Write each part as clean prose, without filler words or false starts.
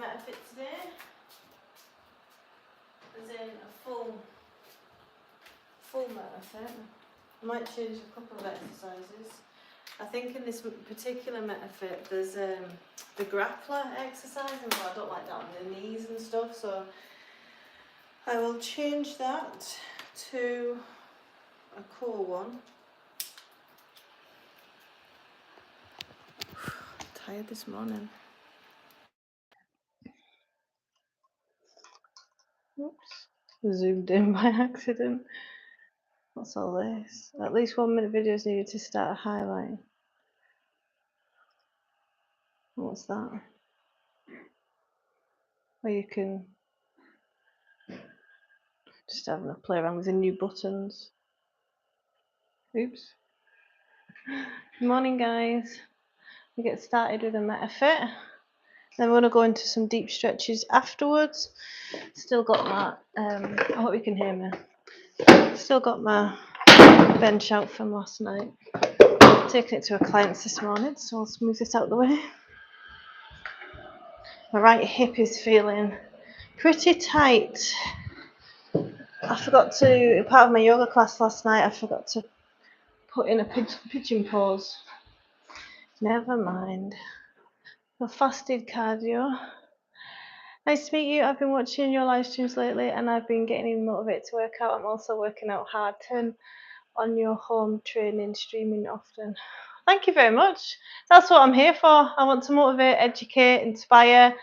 Metafit today, as in a full Metafit. I might change a couple of exercises. I think in this particular Metafit there's the grappler exercise, and I don't like that on the knees and stuff, so I will change that to a core one. I'm tired this morning. Oops, zoomed in by accident. What's all this? At least 1 minute videos needed to start a highlight. What's that? Or you can just having a play around with the new buttons. Oops. Good morning, guys. We get started with a Metafit. Then we're going to go into some deep stretches afterwards. Still got my, I hope you can hear me. Still got my bench out from last night. Taking it to a client's this morning, so I'll smooth this out of the way. My right hip is feeling pretty tight. I forgot to, part of my yoga class last night, I forgot to put in a pigeon pose. Never mind. A fasted cardio. Nice to meet you. I've been watching your live streams lately and I've been getting motivated to work out. I'm also working out hard. Turn on your home training, streaming often. Thank you very much. That's what I'm here for. I want to motivate, educate, inspire,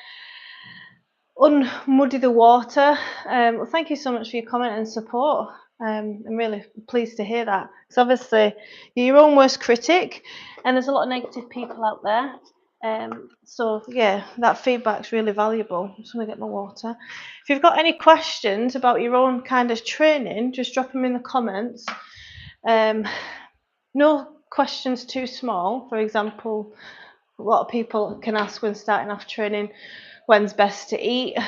unmuddy the water. Well, thank you so much for your comment and support. I'm really pleased to hear that. Because obviously you're your own worst critic and there's a lot of negative people out there. So yeah, that feedback's really valuable. I'm just going to get my water. If you've got any questions about your own kind of training, just drop them in the comments. No questions too small. For example, a lot of people can ask when starting off training, when's best to eat?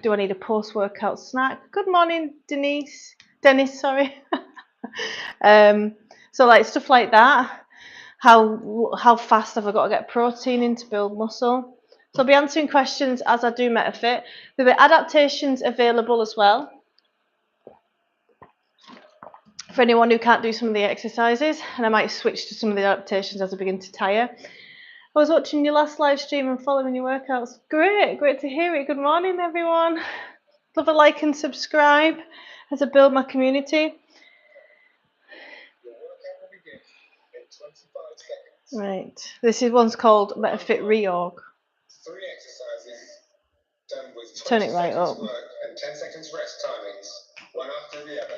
Do I need a post-workout snack? Good morning, Dennis, sorry. So like stuff like that. How fast have I got to get protein in to build muscle? So I'll be answering questions as I do Metafit. There'll be adaptations available as well for anyone who can't do some of the exercises, and I might switch to some of the adaptations as I begin to tire. I was watching your last live stream and following your workouts. Great to hear it. Good morning, everyone. Love a like and subscribe as I build my community. Right, this is one's called Metafit Reorg. 3 exercises done with 20 seconds work and 10 seconds rest timings, one after the other.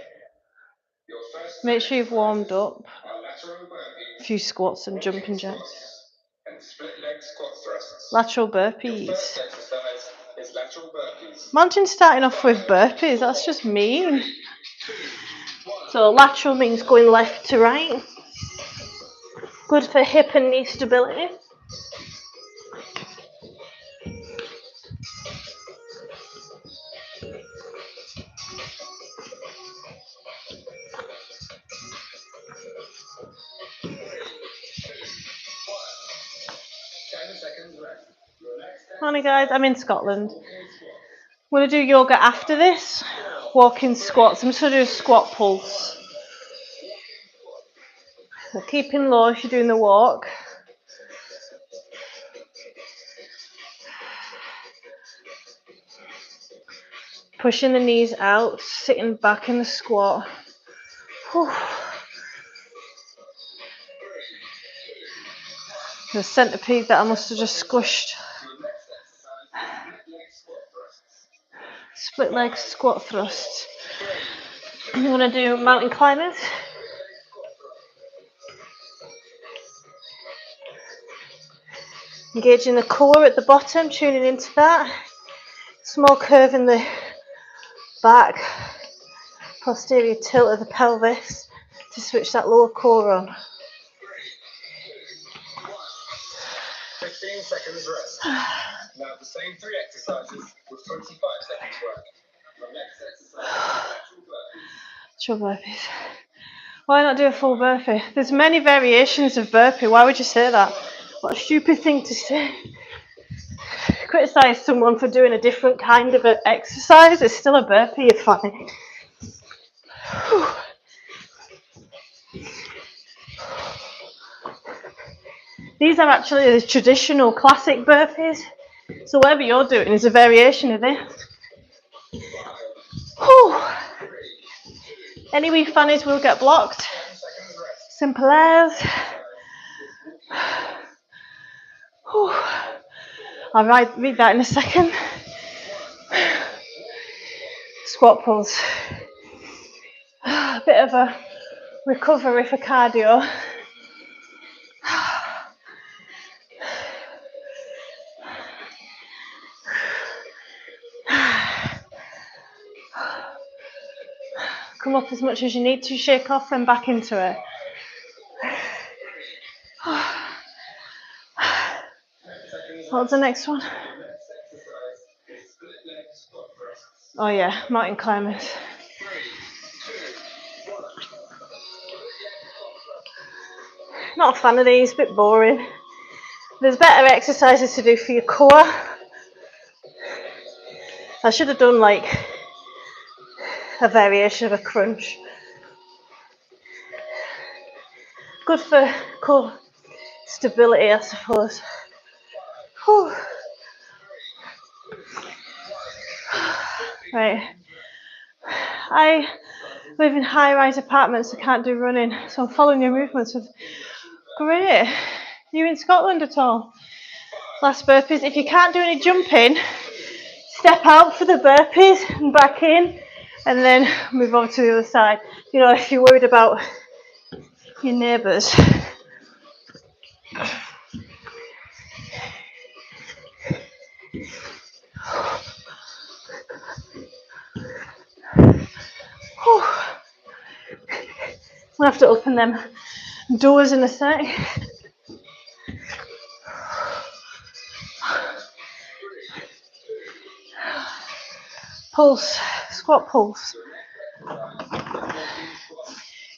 Make sure you've warmed up. A few squats and jumping jacks. And split leg squat thrusts. Lateral burpees. Your first exercise is lateral burpees. Imagine starting off with burpees, that's just mean. So lateral means going left to right. Good for hip and knee stability. Morning guys, I'm in Scotland. I'm going to do yoga after this. Walking squats. I'm just going to do a squat pulse. So keeping low if you're doing the walk. Pushing the knees out, sitting back in the squat. Whew. The centipede that I must have just squished. Split leg squat thrusts. You want to do mountain climbers? Engaging the core at the bottom, tuning into that. Small curve in the back, posterior tilt of the pelvis to switch that lower core on. 15 seconds rest. Now the same 3 exercises with 25 seconds work. The next exercise is lateral burpees. Why not do a full burpee? There's many variations of burpee. Why would you say that? What a stupid thing to say. criticise someone for doing a different kind of an exercise, it's still a burpee, you're fine. These are actually the traditional classic burpees, so whatever you're doing is a variation of this. Any wee funnies will get blocked. Simple as. I'll read that in a second. Squat pulse. A bit of a recovery for cardio. Come up as much as you need to, shake off and back into it. What's the next one? Oh yeah, mountain climbers. Not a fan of these, a bit boring. There's better exercises to do for your core. I should have done like a variation of a crunch. Good for core stability, I suppose. Right. I live in high-rise apartments, I can't do running, so I'm following your movements. Great. Are you in Scotland at all? Last burpees. If you can't do any jumping, step out for the burpees and back in, and then move over to the other side. You know, if you're worried about your neighbours. We'll have to open them doors in a sec. Pulse, squat pulse.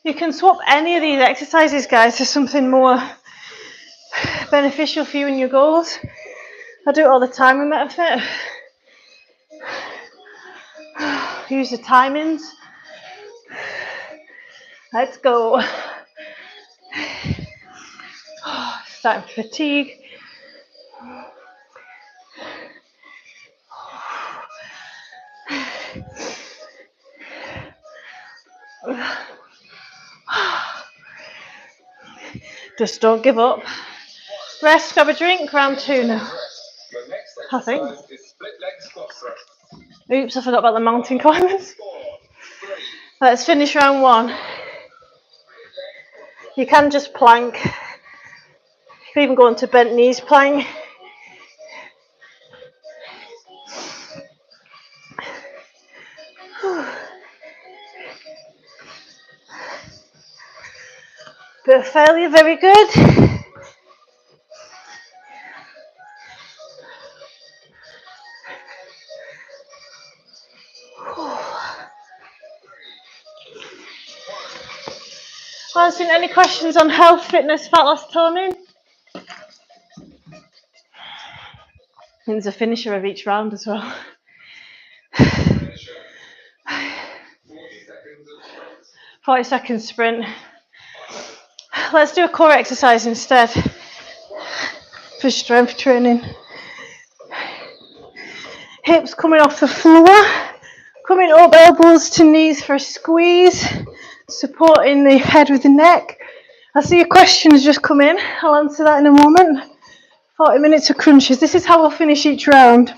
You can swap any of these exercises, guys, to something more beneficial for you and your goals. I do it all the time with Metafit. Use the timings. Let's go. Starting to fatigue. Just don't give up. Rest, grab a drink, round 2 now. I think. Oops, I forgot about the mountain climbers. Let's finish round 1. You can just plank. You can even go into bent knees plank. Bit of failure, very good. Answering any questions on health, fitness, fat loss, toning? And there's a finisher of each round as well. 40-second sprint. Let's do a core exercise instead for strength training. Hips coming off the floor, coming up, elbows to knees for a squeeze, supporting the head with the neck. I see your questions just come in. I'll answer that in a moment. 40 minutes of crunches. This is how we'll finish each round.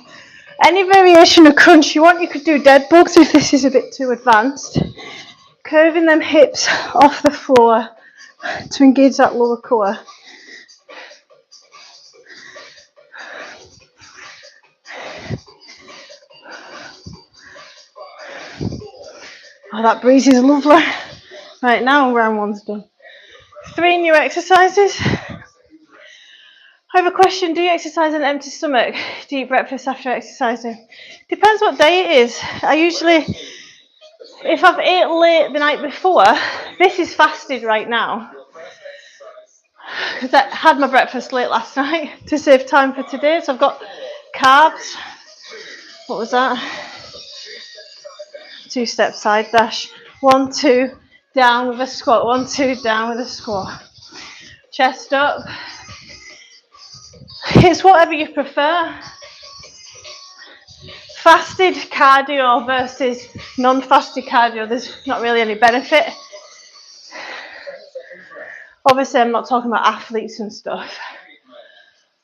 Any variation of crunch you want, you could do dead bugs if this is a bit too advanced. Curving them hips off the floor to engage that lower core. Oh, that breeze is lovely. Right, now round 1's done. 3 new exercises. I have a question. Do you exercise on an empty stomach? Do you eat breakfast after exercising? Depends what day it is. I usually, if I've ate late the night before, this is fasted right now. Because I had my breakfast late last night to save time for today. So I've got calves. What was that? 2-step side dash. 1, 2, down with a squat. 1, 2, down with a squat. Chest up. It's whatever you prefer. Fasted cardio versus non-fasted cardio, there's not really any benefit. Obviously, I'm not talking about athletes and stuff.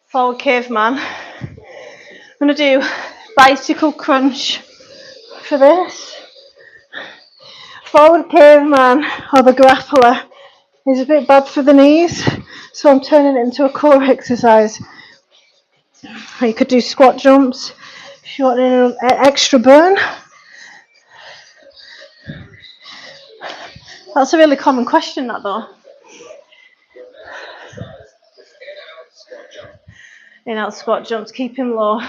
Forward caveman. I'm going to do bicycle crunch for this. Forward caveman or the grappler is a bit bad for the knees, so I'm turning it into a core exercise. You could do squat jumps if you want an extra burn. That's a really common question, that though. In-out squat jumps, keep him low.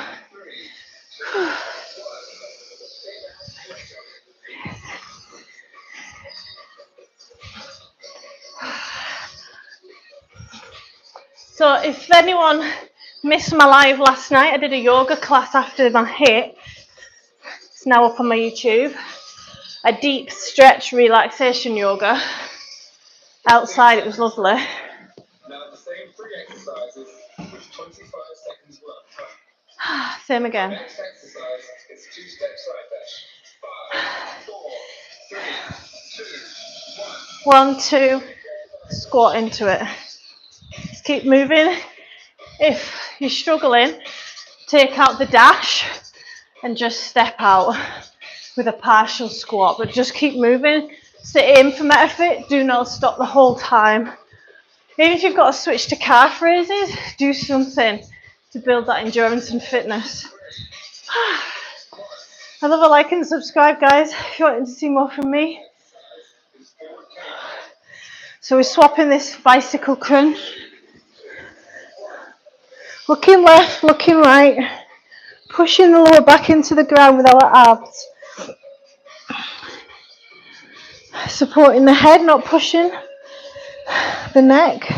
So if anyone missed my live last night, I did a yoga class after my HIIT. It's now up on my YouTube. A deep stretch relaxation yoga. Outside it was lovely. Now the same 3 exercises with 25 seconds work time. Same again. Next exercise is 2-step side dash. 5, 4, 3, 2, 1. 1, 2. Squat into it. Just keep moving. If you're struggling, take out the dash and just step out with a partial squat, but just keep moving. Sit in for Metafit, do not stop the whole time. Even if you've got to switch to calf raises, do something to build that endurance and fitness. I love a like and subscribe, guys, if you're wanting to see more from me. So we're swapping this bicycle crunch. Looking left, looking right. Pushing the lower back into the ground with our abs. Supporting the head, not pushing the neck.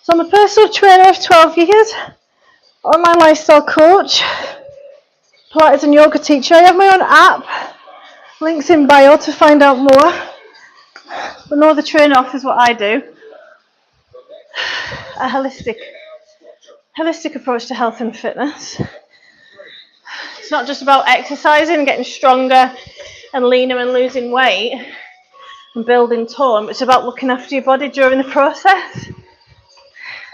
So I'm a personal trainer of 12 years, online lifestyle coach, Pilates and yoga teacher. I have my own app, links in bio to find out more. But no other trainer offers what I do. A holistic approach to health and fitness. It's not just about exercising and getting stronger and leaner and losing weight and building tone, but it's about looking after your body during the process.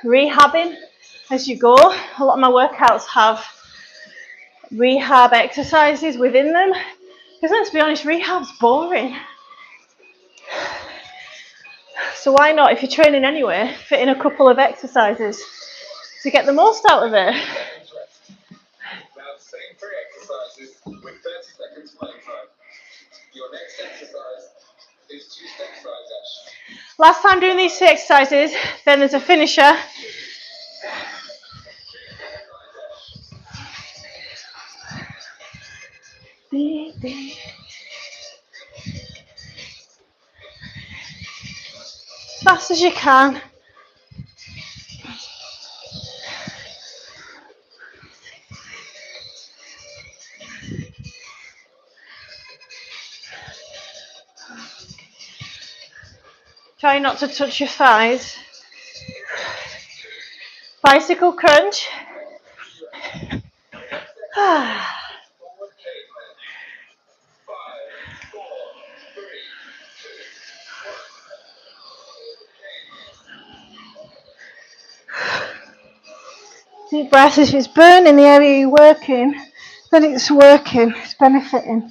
Rehabbing as you go. A lot of my workouts have rehab exercises within them, because let's be honest, rehab's boring. So why not, if you're training anyway, fit in a couple of exercises to get the most out of it. Now the same 3 exercises with 30 seconds playing time. Your next exercise is 2-step side dash. Last time doing these 2 exercises, then there's a finisher. As fast as you can. Try not to touch your thighs. Bicycle crunch. Deep breath. If it's burning the area you're working, then it's working, it's benefiting.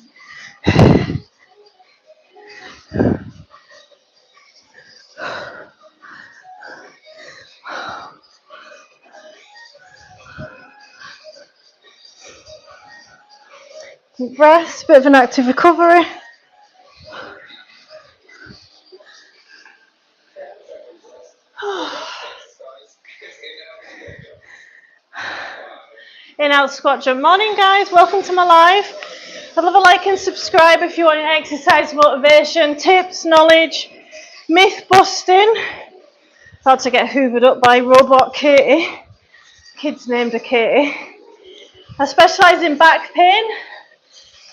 Deep breaths, bit of an active recovery. In-out squat jump. Morning, guys, welcome to my live. I'd love a like and subscribe if you want exercise motivation, tips, knowledge, myth busting. About to get hoovered up by robot Katie. Kids named her Katie. I specialise in back pain,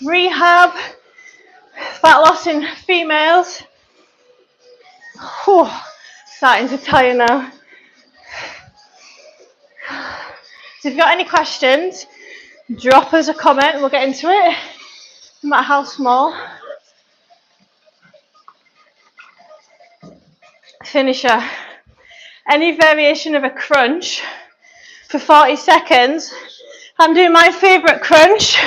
rehab, fat loss in females. Whew, starting to tire now. So if you've got any questions, drop us a comment and we'll get into it, no matter how small. Finisher. Any variation of a crunch for 40 seconds. I'm doing my favourite crunch.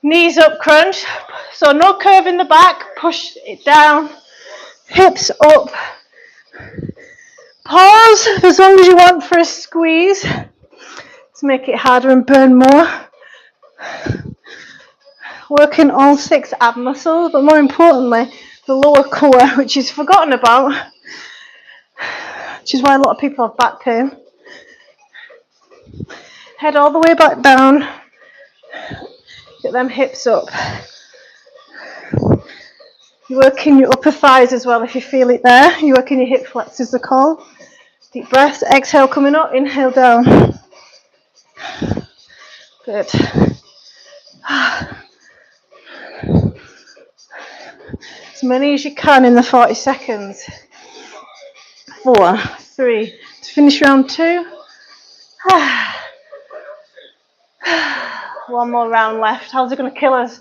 Knees up crunch. So no curve in the back. Push it down. Hips up. Pause as long as you want for a squeeze to make it harder and burn more. Working all 6 ab muscles, but more importantly, the lower core, which is forgotten about, which is why a lot of people have back pain. Head all the way back down. Get them hips up. You're working your upper thighs as well if you feel it there. You're working your hip flexors, they're called. Deep breaths. Exhale coming up, inhale down. Good. As many as you can in the 40 seconds. 4, 3. To finish round 2. One more round left. How's it going to kill us?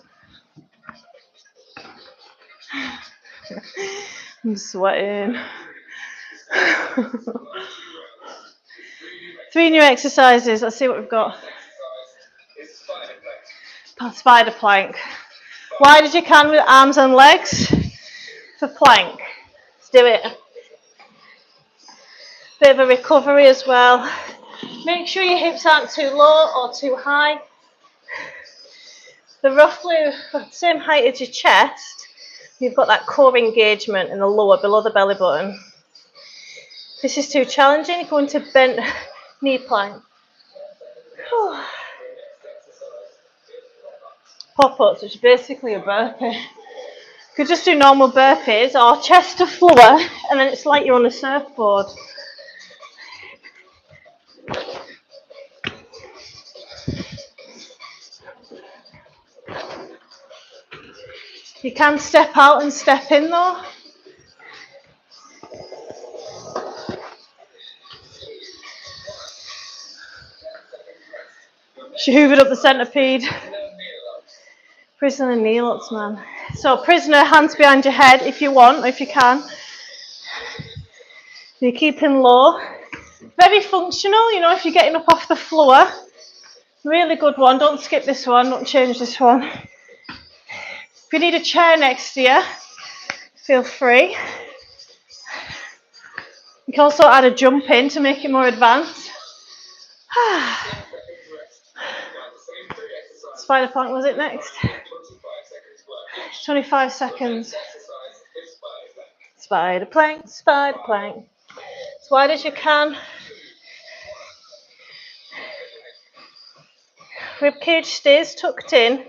I'm sweating. 3 new exercises. Let's see what we've got. Spider plank. Wide as you can with arms and legs for plank. Let's do it. Bit of a recovery as well. Make sure your hips aren't too low or too high. They're roughly the same height as your chest. You've got that core engagement in the lower, below the belly button. If this is too challenging, you go into bent knee plank. Pop-ups, which is basically a burpee. You could just do normal burpees or chest to floor, and then it's like you're on a surfboard. You can step out and step in though. She hoovered up the centipede. Prisoner kneel-ups, man. So prisoner, hands behind your head if you want, or if you can. You're keeping low. Very functional, you know, if you're getting up off the floor. Really good one. Don't skip this one. Don't change this one. If you need a chair next to you, feel free. You can also add a jump in to make it more advanced. Spider plank was it next? 25 seconds. Spider plank, spider plank. As wide as you can. Rib cage stays tucked in.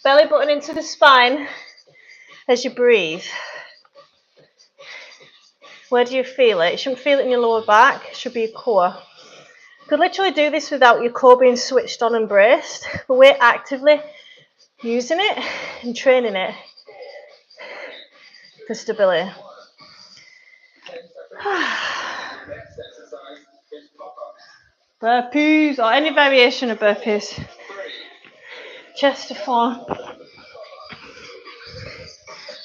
Belly button into the spine as you breathe. Where do you feel it? You shouldn't feel it in your lower back. It should be your core. You could literally do this without your core being switched on and braced, but we're actively using it and training it for stability. Burpees, or any variation of burpees. Chest to floor.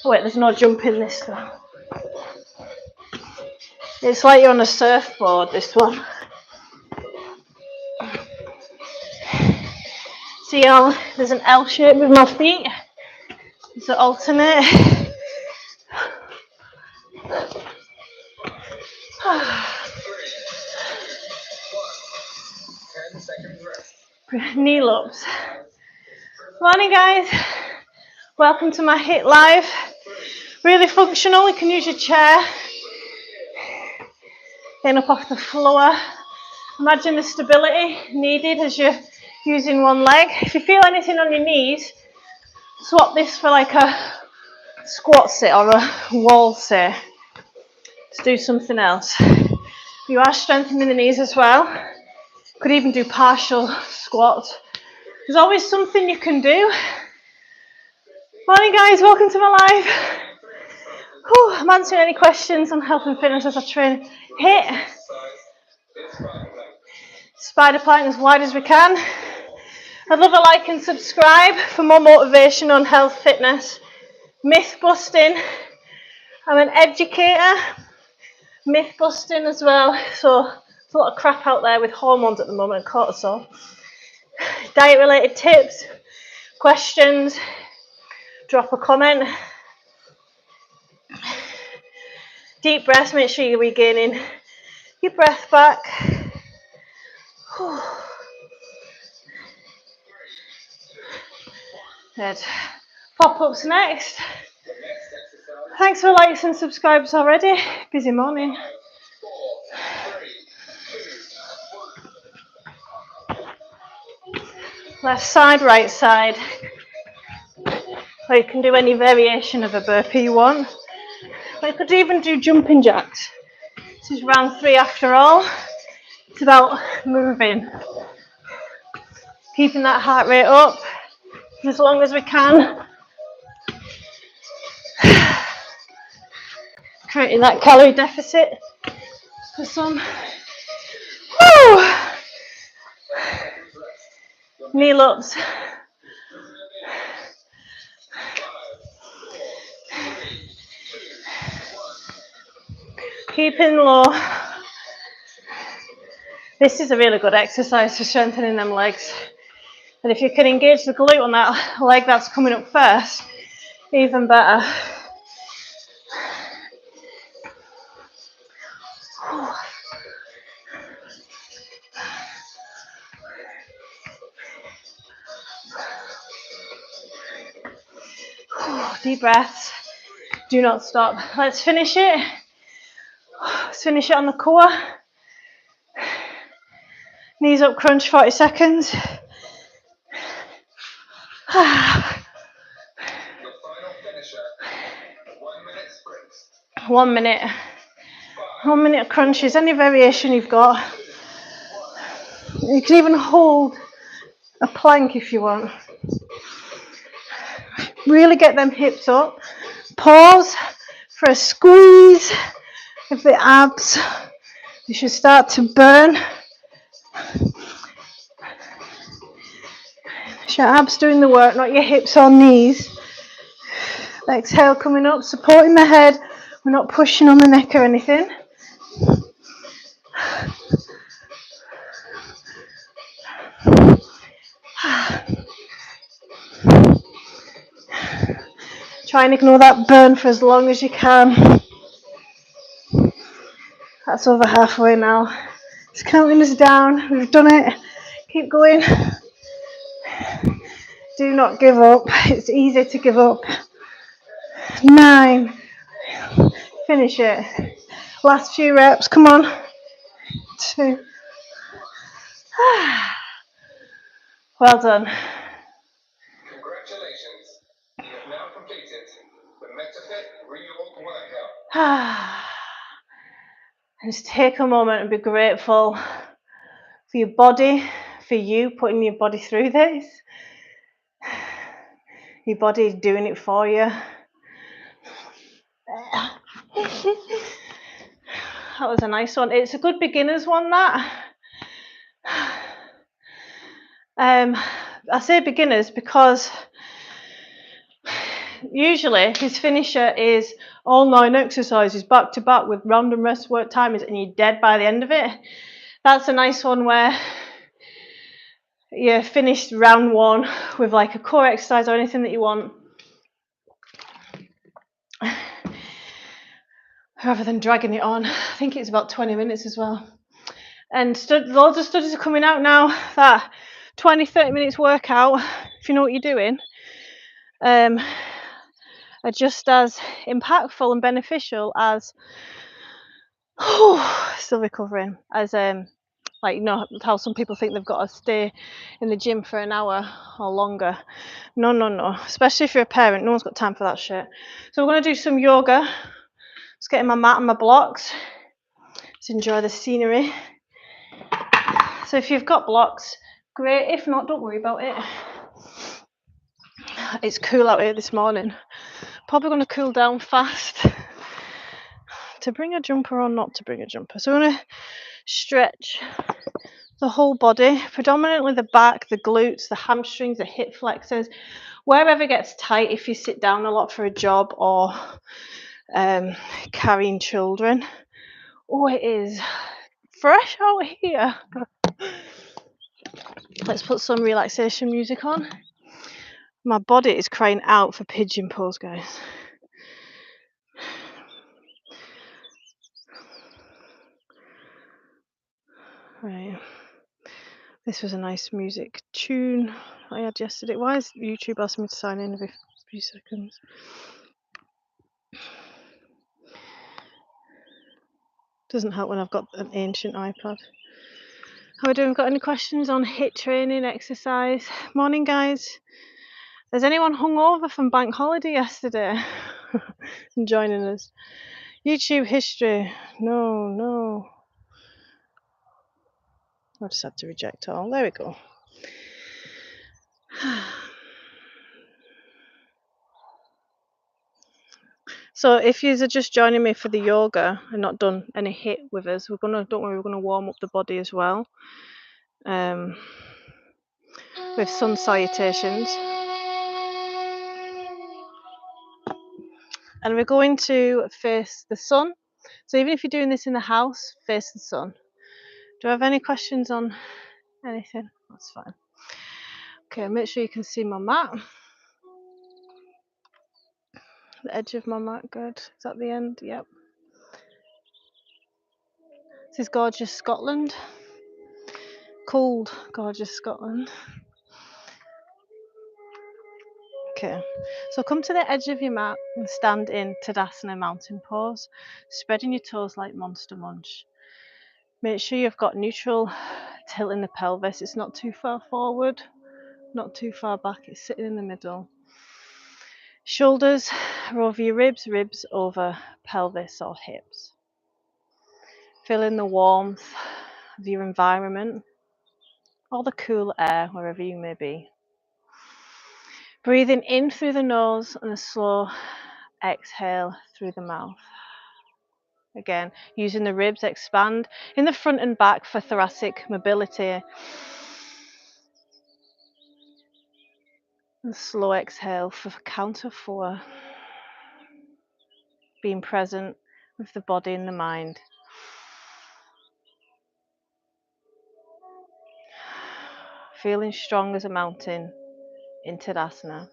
Oh wait, there's no jump in this though. It's like you're on a surfboard, this one. See how there's an L shape with my feet? So alternate. Knee ups. Morning guys. Welcome to my HIIT live. Really functional. You can use your chair. Getting up off the floor. Imagine the stability needed as you're using one leg. If you feel anything on your knees, swap this for like a squat sit or a wall sit. Let's do something else. You are strengthening the knees as well. Could even do partial squats There's always something you can do. Morning guys, welcome to my live. I'm answering any questions on health and fitness as I train HIIT. Spider plank as wide as we can. I'd love a like and subscribe for more motivation on health, fitness, myth busting. I'm an educator, myth busting as well. So there's a lot of crap out there with hormones at the moment, cortisol. Diet related tips, questions, drop a comment. Deep breaths, make sure you're regaining your breath back. Good. Pop-ups next. Thanks for likes and subscribes already. Busy morning. Left side, right side. Or you can do any variation of a burpee you want. Or you could even do jumping jacks. This is round 3 after all. It's about moving. Keeping that heart rate up as long as we can. Creating that calorie deficit for some. Woo! Kneel ups. Keeping low. This is a really good exercise for strengthening them legs. And if you can engage the glute on that leg that's coming up first, even better. Deep breaths. Do not stop. Let's finish it. Let's finish it on the core. Knees up, crunch 40 seconds. 1 minute. 1 minute crunches, any variation you've got. You can even hold a plank if you want. Really get them hips up. Pause for a squeeze of the abs. You should start to burn. It's your abs doing the work, not your hips or knees. Exhale, coming up, supporting the head. We're not pushing on the neck or anything. Try and ignore that burn for as long as you can. That's over halfway now. It's counting us down. We've done it. Keep going. Do not give up. It's easy to give up. 9. Finish it. Last few reps. Come on. 2. Well done. Congratulations. You have now completed the Metafit reorg workout. Just take a moment and be grateful for your body, for you putting your body through this. Your body doing it for you. That was a nice one. It's a good beginner's one, that. I say beginners because usually his finisher is all 9 exercises back to back with random rest work timers and you're dead by the end of it. That's a nice one where you finished round 1 with like a core exercise or anything that you want, rather than dragging it on. I think it's about 20 minutes as well. And loads of studies are coming out now that 20-30 minutes workout, if you know what you're doing, are just as impactful and beneficial as still recovering, as like, you know how some people think they've got to stay in the gym for an hour or longer. No, especially if you're a parent, no one's got time for that shit. So we're going to do some yoga. Just getting my mat and my blocks. Just enjoy the scenery. So if you've got blocks, great. If not, don't worry about it. It's cool out here this morning. Probably going to cool down fast. To bring a jumper or not to bring a jumper. So I'm going to stretch the whole body, predominantly the back, the glutes, the hamstrings, the hip flexors, wherever gets tight if you sit down a lot for a job or carrying children. Oh, it is fresh out here. Let's put some relaxation music on. My body is crying out for pigeon pose, guys. Right. This was a nice music tune I had yesterday. Why is YouTube asking me to sign in every few seconds? Doesn't help when I've got an ancient iPad. How are we doing? Got any questions on HIIT training, exercise? Morning, guys. Has anyone hung over from bank holiday yesterday and joining us? YouTube history. No. I just had to reject all. There we go. So if you're just joining me for the yoga and not done any HIIT with us, don't worry, we're gonna warm up the body as well. With sun salutations. And we're going to face the sun. So even if you're doing this in the house, face the sun. Do I have any questions on anything? That's fine. Okay, make sure you can see my mat. The edge of my mat, good. Is that the end? Yep. This is gorgeous Scotland. Cold, gorgeous Scotland. Okay, so come to the edge of your mat and stand in Tadasana mountain pose, spreading your toes like monster munch. Make sure you've got neutral tilt in the pelvis. It's not too far forward, not too far back. It's sitting in the middle. Shoulders are over your ribs, ribs over pelvis or hips. Feel in the warmth of your environment or the cool air wherever you may be. Breathing in through the nose and a slow exhale through the mouth. Again, using the ribs, expand in the front and back for thoracic mobility. And slow exhale for count of 4. Being present with the body and the mind. Feeling strong as a mountain in Tadasana.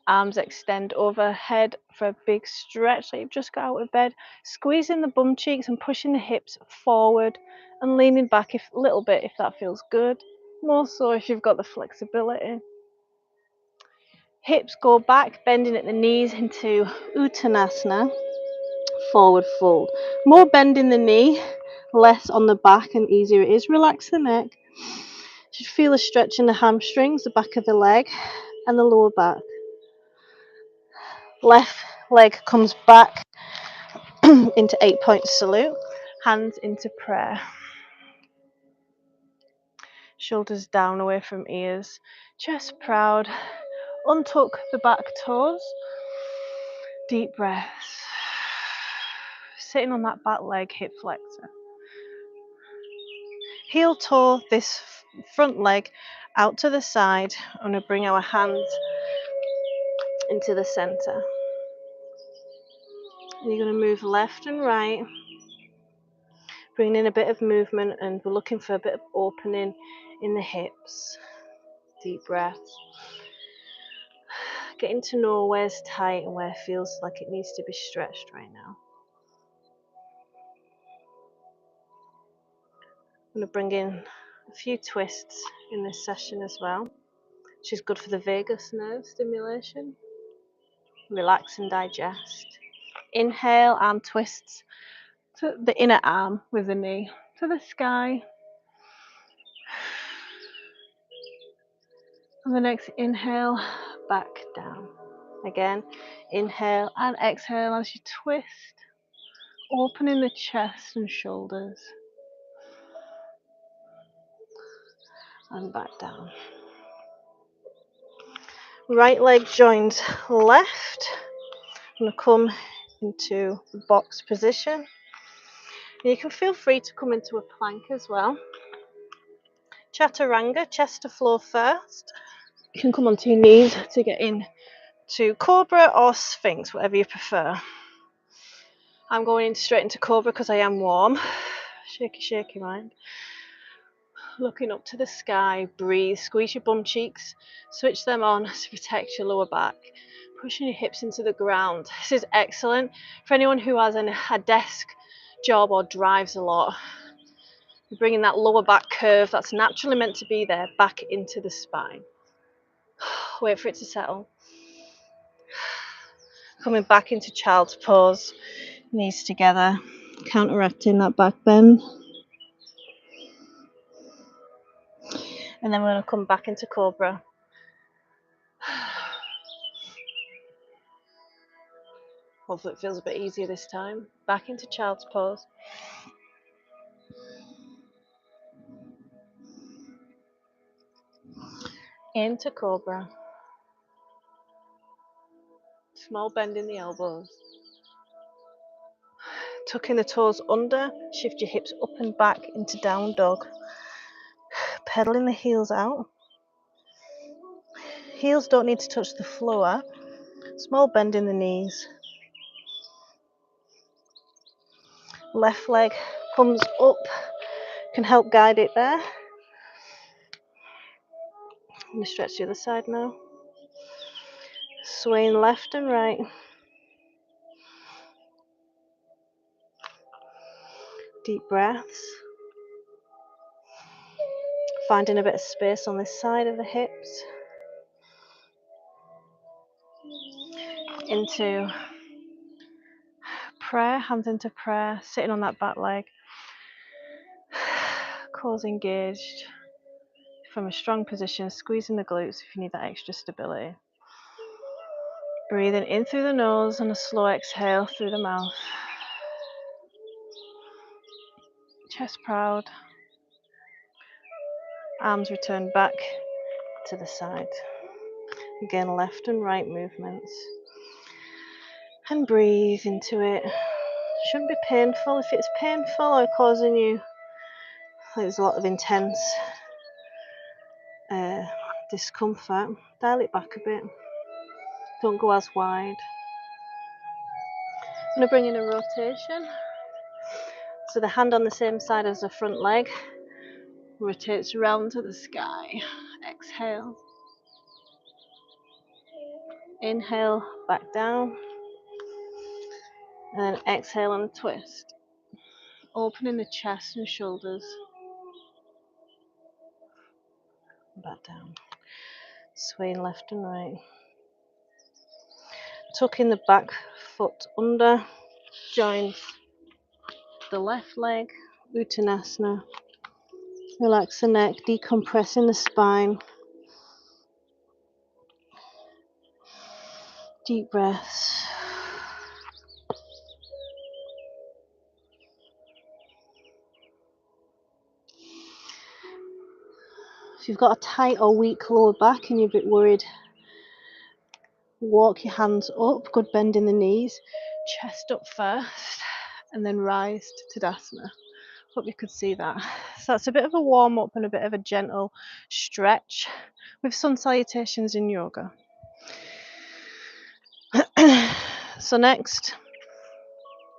Arms extend overhead for a big stretch like you've just got out of bed. Squeezing the bum cheeks and pushing the hips forward and leaning back a little bit if that feels good. More so if you've got the flexibility. Hips go back, bending at the knees into Uttanasana, forward fold. More bend in the knee, less on the back and easier it is. Relax the neck. You should feel a stretch in the hamstrings, the back of the leg and the lower back. Left leg comes back into 8-point salute, hands into prayer. Shoulders down away from ears, chest proud. Untuck the back toes. Deep breaths. Sitting on that back leg, hip flexor. Heel toe this front leg out to the side. I'm going to bring our hands into the center. And you're going to move left and right. Bringing in a bit of movement, and we're looking for a bit of opening in the hips. Deep breaths. Getting to know where's tight and where it feels like it needs to be stretched right now. I'm going to bring in a few twists in this session as well, which is good for the vagus nerve stimulation. Relax and digest. Inhale, arm twists to the inner arm with the knee to the sky. And the next inhale, back down. Again, inhale and exhale as you twist, opening the chest and shoulders. and back down. Right leg joins left. I'm going to come into the box position. And you can feel free to come into a plank as well. Chaturanga, chest to floor first. You can come onto your knees to get in to Cobra or Sphinx, whatever you prefer. I'm going in straight into Cobra because I am warm. Shaky, shaky mind. Looking up to the sky, breathe, squeeze your bum cheeks, switch them on to protect your lower back. Pushing your hips into the ground. This is excellent for anyone who has a desk job or drives a lot. You're bringing that lower back curve that's naturally meant to be there back into the spine. Wait for it to settle. Coming back into child's pose, knees together, counteracting that back bend. And then we're going to come back into Cobra. Hopefully it feels a bit easier this time. Back into child's pose. Into Cobra. Small bend in the elbows. Tucking the toes under, shift your hips up and back into down dog. Pedaling the heels out. Heels don't need to touch the floor. Small bend in the knees. Left leg comes up, can help guide it there. I'm going to stretch the other side now. Swaying left and right. Deep breaths. Finding a bit of space on this side of the hips. Into prayer, hands into prayer, sitting on that back leg. Cores engaged. From a strong position, squeezing the glutes if you need that extra stability. Breathing in through the nose and a slow exhale through the mouth. Chest proud. Arms return back to the side. Again, left and right movements. And breathe into it. Shouldn't be painful. If it's painful or causing you, there's a lot of intense discomfort, dial it back a bit. Don't go as wide. I'm going to bring in a rotation. So the hand on the same side as the front leg rotates round to the sky. Exhale. Inhale, back down. And then exhale and twist. Opening the chest and shoulders. Back down. Swaying left and right. Tucking the back foot under. Join the left leg. Uttanasana. Relax the neck, decompressing the spine. Deep breaths. If you've got a tight or weak lower back and you're a bit worried, walk your hands up, good bend in the knees, chest up first, and then rise to Tadasana. Hope you could see that. So that's a bit of a warm up and a bit of a gentle stretch with sun salutations in yoga. So next,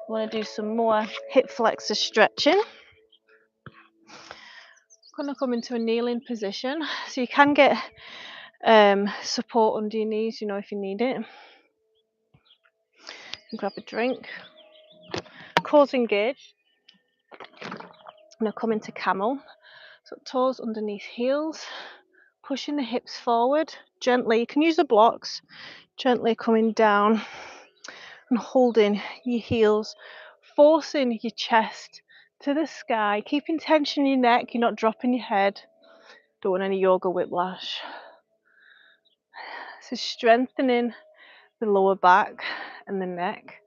I want to do some more hip flexor stretching. I'm going to come into a kneeling position, so you can get support under your knees, if you need it. You can grab a drink. Cores engaged. I'm going to come into camel, so toes underneath heels, pushing the hips forward gently. You can use the blocks, gently coming down and holding your heels, forcing your chest to the sky, keeping tension in your neck. You're not dropping your head. Don't want any yoga whiplash. So strengthening the lower back and the neck,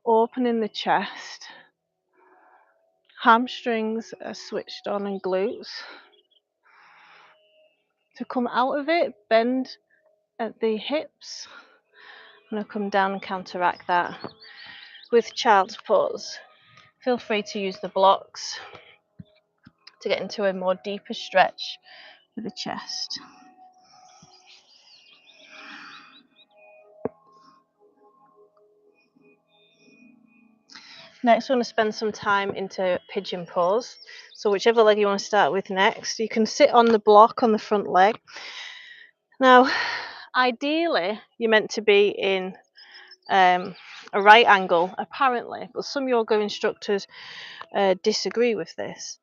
opening the chest. Hamstrings are switched on and glutes. To come out of it, bend at the hips. I'm going to come down and counteract that with child's pose. Feel free to use the blocks to get into a more deeper stretch for the chest. Next, we're going to spend some time into pigeon pose. So whichever leg you want to start with next, you can sit on the block on the front leg. Now, ideally, you're meant to be in a right angle, apparently, but some yoga instructors disagree with this.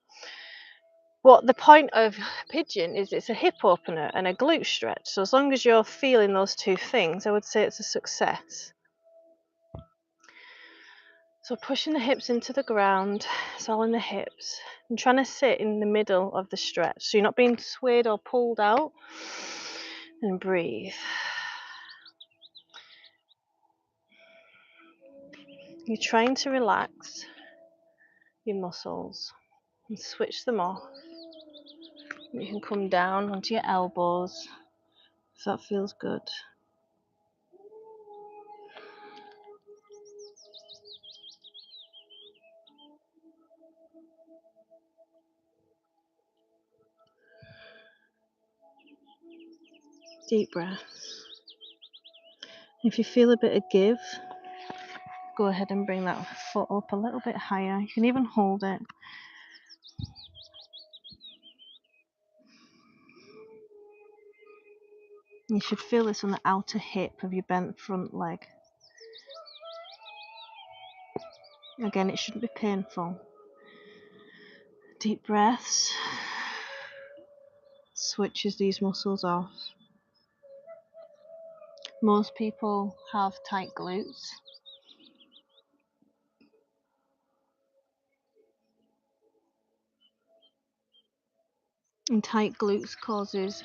What the point of pigeon is, it's a hip opener and a glute stretch. So as long as you're feeling those two things, I would say it's a success. So pushing the hips into the ground, it's all in the hips. And trying to sit in the middle of the stretch. So you're not being swayed or pulled out. And breathe. You're trying to relax your muscles and switch them off. You can come down onto your elbows if that feels good. Deep breaths. If you feel a bit of give, go ahead and bring that foot up a little bit higher. You can even hold it. You should feel this on the outer hip of your bent front leg. Again, it shouldn't be painful. Deep breaths. Switches these muscles off. Most people have tight glutes. And tight glutes causes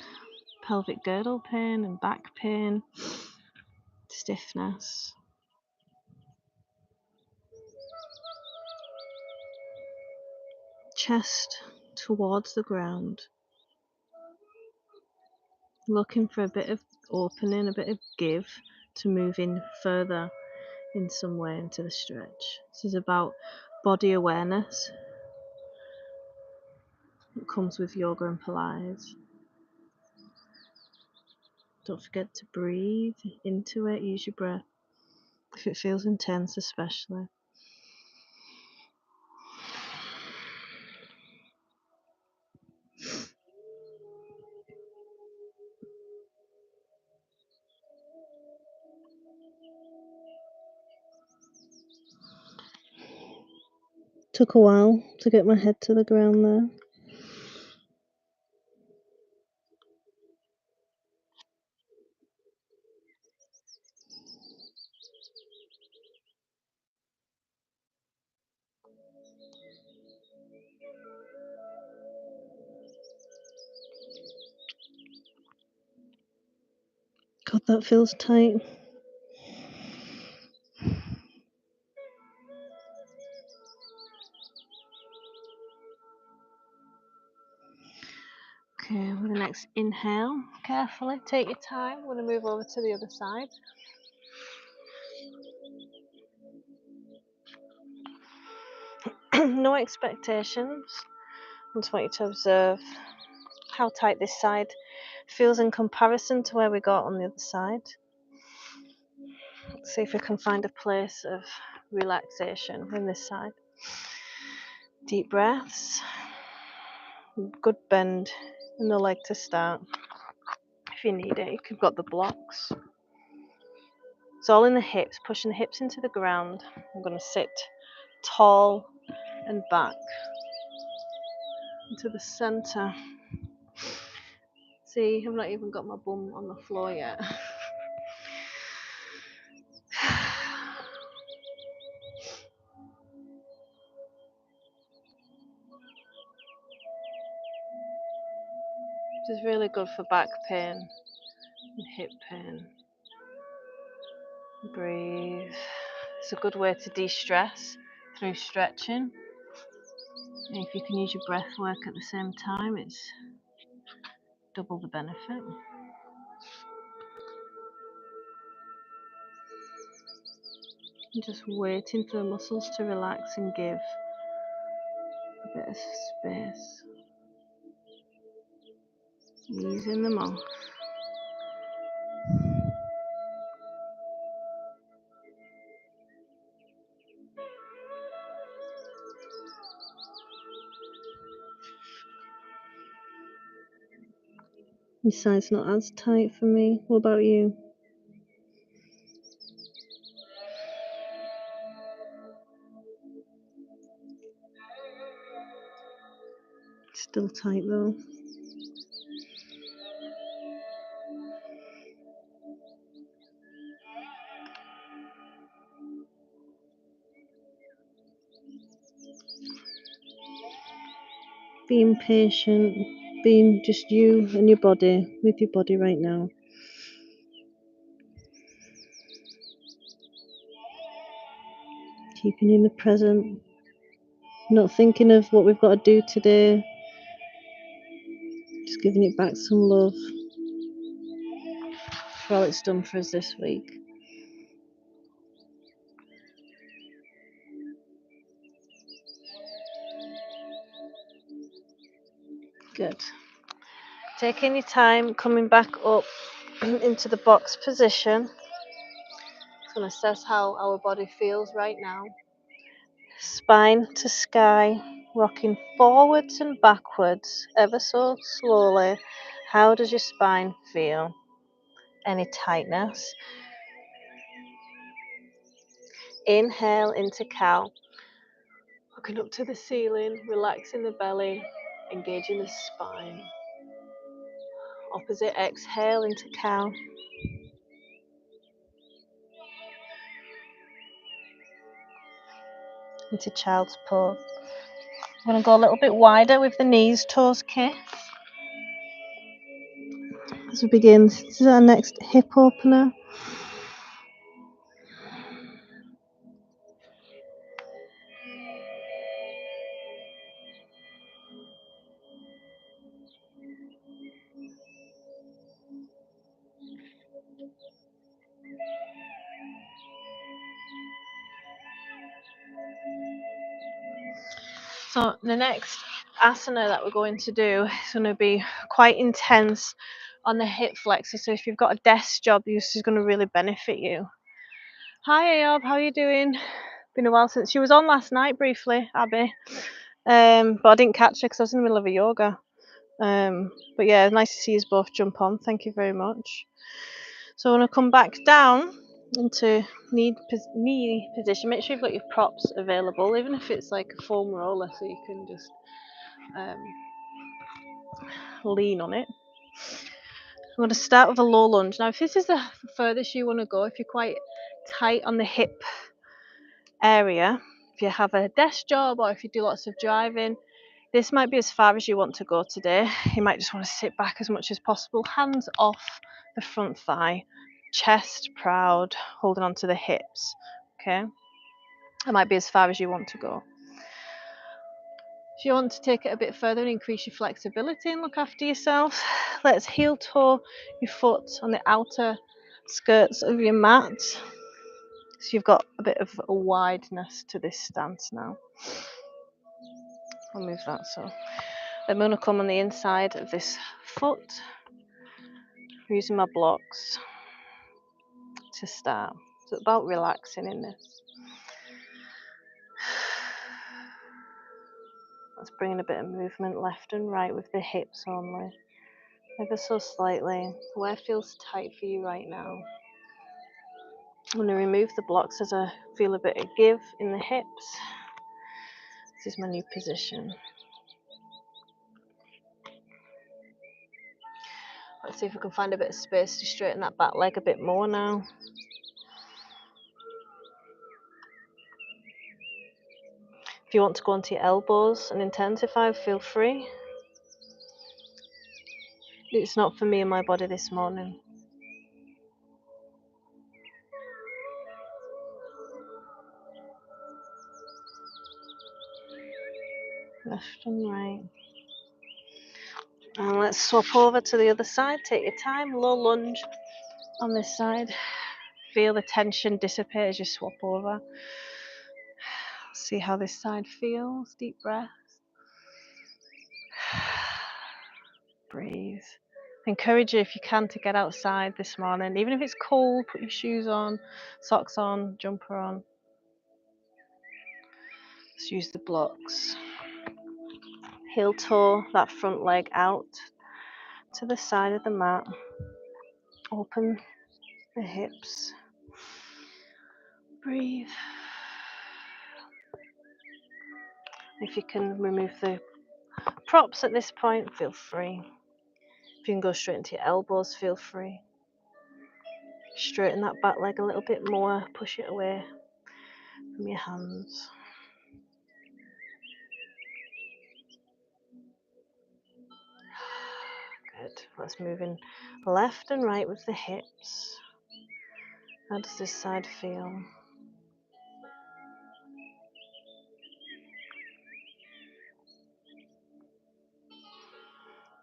pelvic girdle pain and back pain, stiffness. Chest towards the ground. Looking for a bit of opening, a bit of give to move in further in some way into the stretch. This is about body awareness. It comes with yoga and Pilates. Don't forget to breathe into it. Use your breath if it feels intense, especially. Took a while to get my head to the ground there. God, that feels tight. Okay, with the next inhale, carefully, take your time. We're going to move over to the other side. No expectations. I just want you to observe how tight this side feels in comparison to where we got on the other side. Let's see if we can find a place of relaxation in this side. Deep breaths. Good bend in the leg to start. If you need it, you've got the blocks. It's all in the hips, pushing the hips into the ground. I'm going to sit tall and back into the center. See, I've not even got my bum on the floor yet. Which is really good for back pain and hip pain. Breathe. It's a good way to de-stress through stretching. And if you can use your breath work at the same time, it's double the benefit. And just waiting for the muscles to relax and give a bit of space. Easing them off. This side's not as tight for me. What about you? Still tight though. Being patient, being just you and your body, with your body right now. Keeping in the present, not thinking of what we've got to do today, just giving it back some love for all it's done for us this week. Good. Taking your time, coming back up into the box position. Just going to assess how our body feels right now. Spine to sky, rocking forwards and backwards ever so slowly. How does your spine feel? Any tightness? Inhale into cow. Looking up to the ceiling, relaxing the belly, engaging the spine. Opposite, exhale into cow. Into child's pose. I'm going to go a little bit wider with the knees, toes kiss. As we begin, this is our next hip opener. So the next asana that we're going to do is going to be quite intense on the hip flexor. So if you've got a desk job, this is going to really benefit you. Hi Ayob, how are you doing? Been a while since she was on last night briefly, Abby. But I didn't catch her because I was in the middle of a yoga. But yeah, nice to see you both jump on. Thank you very much. So I'm going to come back down into knee position. Make sure you've got your props available, even if it's like a foam roller, so you can just lean on it. I'm going to start with a low lunge. Now, if this is the furthest you want to go, if you're quite tight on the hip area, if you have a desk job or if you do lots of driving, this might be as far as you want to go today. You might just want to sit back as much as possible, hands off the front thigh, chest proud, holding on to the hips. Okay, that might be as far as you want to go. If you want to take it a bit further and increase your flexibility and look after yourself, let's heel toe your foot on the outer skirts of your mat. So you've got a bit of a wideness to this stance now. I'll move that so. I'm going to come on the inside of this foot, using my blocks to start. So it's about relaxing in this. Let's bring in a bit of movement left and right with the hips only, ever so slightly. Where feels tight for you right now? I'm going to remove the blocks as I feel a bit of give in the hips. This is my new position. Let's see if we can find a bit of space to straighten that back leg a bit more now. If you want to go onto your elbows and intensify, feel free. It's not for me and my body this morning. Left and right. And let's swap over to the other side. Take your time, low lunge on this side. Feel the tension dissipate as you swap over. See how this side feels. Deep breath. Breathe. Encourage you, if you can, to get outside this morning. Even if it's cold, put your shoes on, socks on, jumper on. Let's use the blocks. Heel toe that front leg out to the side of the mat. Open the hips. Breathe. If you can remove the props at this point, feel free. If you can go straight into your elbows, feel free. Straighten that back leg a little bit more, push it away from your hands. Good. Let's move in left and right with the hips. How does this side feel?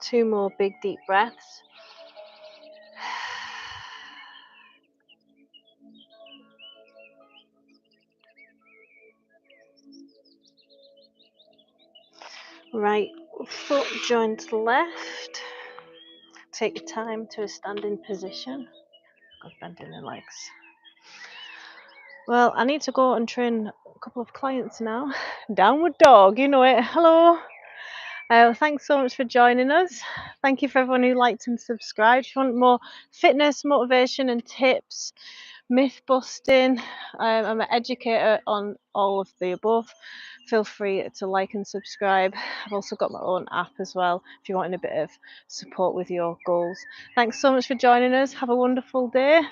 Two more big deep breaths. Right foot joins left. Take your time to a standing position. Good, bending the legs. Well, I need to go and train a couple of clients now. Downward dog, you know it. Hello. Thanks so much for joining us. Thank you for everyone who liked and subscribed. If you want more fitness, motivation and tips, myth busting, I'm an educator on all of the above. Feel free to like and subscribe. I've also got my own app as well if you're wanting a bit of support with your goals. Thanks so much for joining us. Have a wonderful day.